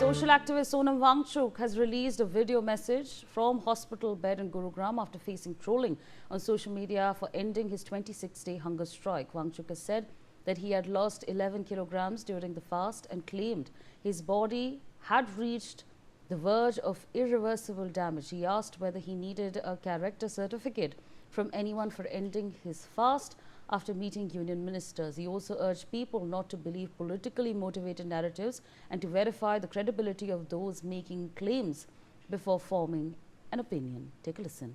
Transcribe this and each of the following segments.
Social activist Sonam Wangchuk has released a video message from hospital bed in Gurugram after facing trolling on social media for ending his 26-day hunger strike. Wangchuk has said that he had lost 11 kilograms during the fast and claimed his body had reached the verge of irreversible damage. He asked whether he needed a character certificate from anyone for ending his fast after meeting union ministers. He also urged people not to believe politically motivated narratives and to verify the credibility of those making claims before forming an opinion. Take a listen.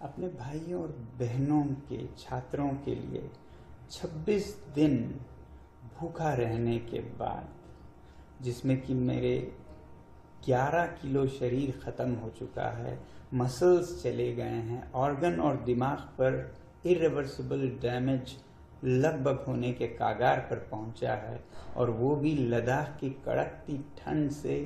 अपने भाइयों और बहनों के छात्रों के लिए 26 दिन भूखा रहने के बाद, जिसमें कि मेरे 11 किलो शरीर ख़त्म हो चुका है, मसल्स चले गए हैं, ऑर्गन और दिमाग पर इरिवर्सिबल डैमेज लगभग होने के कागार पर पहुंचा है, और वो भी लद्दाख की कड़कती ठंड से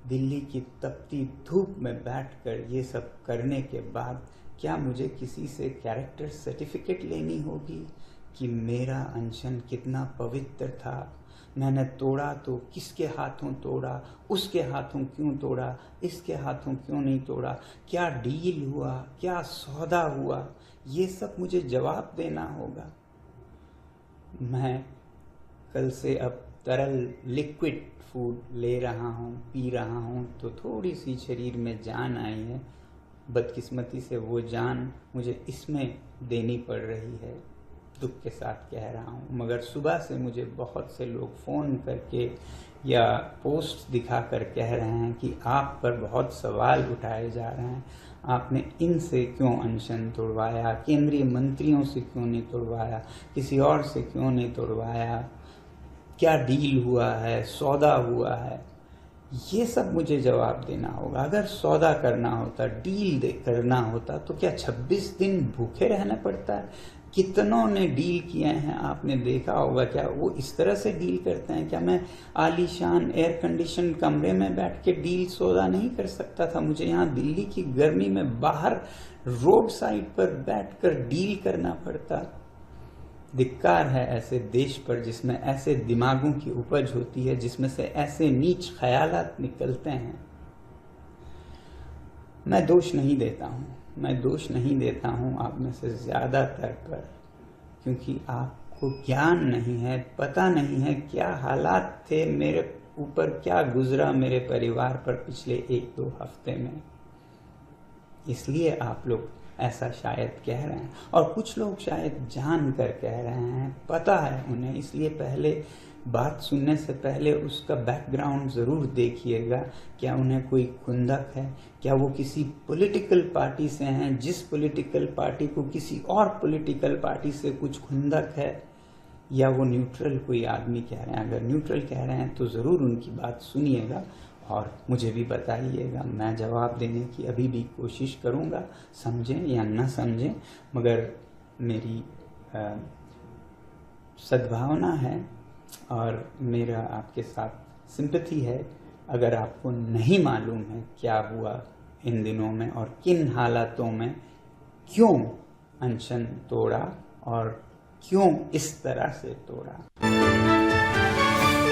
दिल्ली की तपती धूप में बैठकर ये सब करने के बाद क्या मुझे किसी से कैरेक्टर सर्टिफिकेट लेनी होगी कि मेरा अनशन कितना पवित्र था? मैंने तोड़ा तो किसके हाथों तोड़ा, उसके हाथों क्यों तोड़ा, इसके हाथों क्यों नहीं तोड़ा, क्या डील हुआ, क्या सौदा हुआ, ये सब मुझे जवाब देना होगा। मैं कल से अब तरल लिक्विड फूड ले रहा हूँ, पी रहा हूँ, तो थोड़ी सी शरीर में जान आई है। बदकिस्मती से वो जान मुझे इसमें देनी पड़ रही है, दुख के साथ कह रहा हूँ। मगर सुबह से मुझे बहुत से लोग फ़ोन करके या पोस्ट दिखाकर कह रहे हैं कि आप पर बहुत सवाल उठाए जा रहे हैं, आपने इनसे क्यों अनशन तोड़वाया, केंद्रीय मंत्रियों से क्यों नहीं तोड़वाया, किसी और से क्यों नहीं तोड़वाया, क्या डील हुआ है, सौदा हुआ है, ये सब मुझे जवाब देना होगा। अगर सौदा करना होता, डील करना होता, तो क्या 26 दिन भूखे रहना पड़ता है? कितनों ने डील किए हैं, आपने देखा होगा। क्या वो इस तरह से डील करते हैं? क्या मैं आलीशान एयर कंडीशन कमरे में बैठ के डील सौदा नहीं कर सकता था? मुझे यहाँ दिल्ली की गर्मी में बाहर रोड साइड पर बैठकर डील करना पड़ता। धिक्कार है ऐसे देश पर जिसमें ऐसे दिमागों की उपज होती है, जिसमें से ऐसे नीच ख्यालात निकलते हैं। मैं दोष नहीं देता हूँ आप में से ज़्यादातर पर, क्योंकि आपको ज्ञान नहीं है, पता नहीं है क्या हालात थे मेरे ऊपर, क्या गुजरा मेरे परिवार पर पिछले 1-2 हफ्ते में, इसलिए आप लोग ऐसा शायद कह रहे हैं। और कुछ लोग शायद जान कर कह रहे हैं, पता है उन्हें, इसलिए पहले बात सुनने से पहले उसका बैकग्राउंड ज़रूर देखिएगा। क्या उन्हें कोई खुंदक है? क्या वो किसी पॉलिटिकल पार्टी से हैं, जिस पॉलिटिकल पार्टी को किसी और पॉलिटिकल पार्टी से कुछ खुंदक है? या वो न्यूट्रल कोई आदमी कह रहे हैं? अगर न्यूट्रल कह रहे हैं तो ज़रूर उनकी बात सुनिएगा और मुझे भी बताइएगा। मैं जवाब देने की अभी भी कोशिश करूँगा, समझें या न समझें, मगर मेरी सद्भावना है और मेरा आपके साथ सिंपैथी है। अगर आपको नहीं मालूम है क्या हुआ इन दिनों में और किन हालातों में क्यों अनशन तोड़ा और क्यों इस तरह से तोड़ा।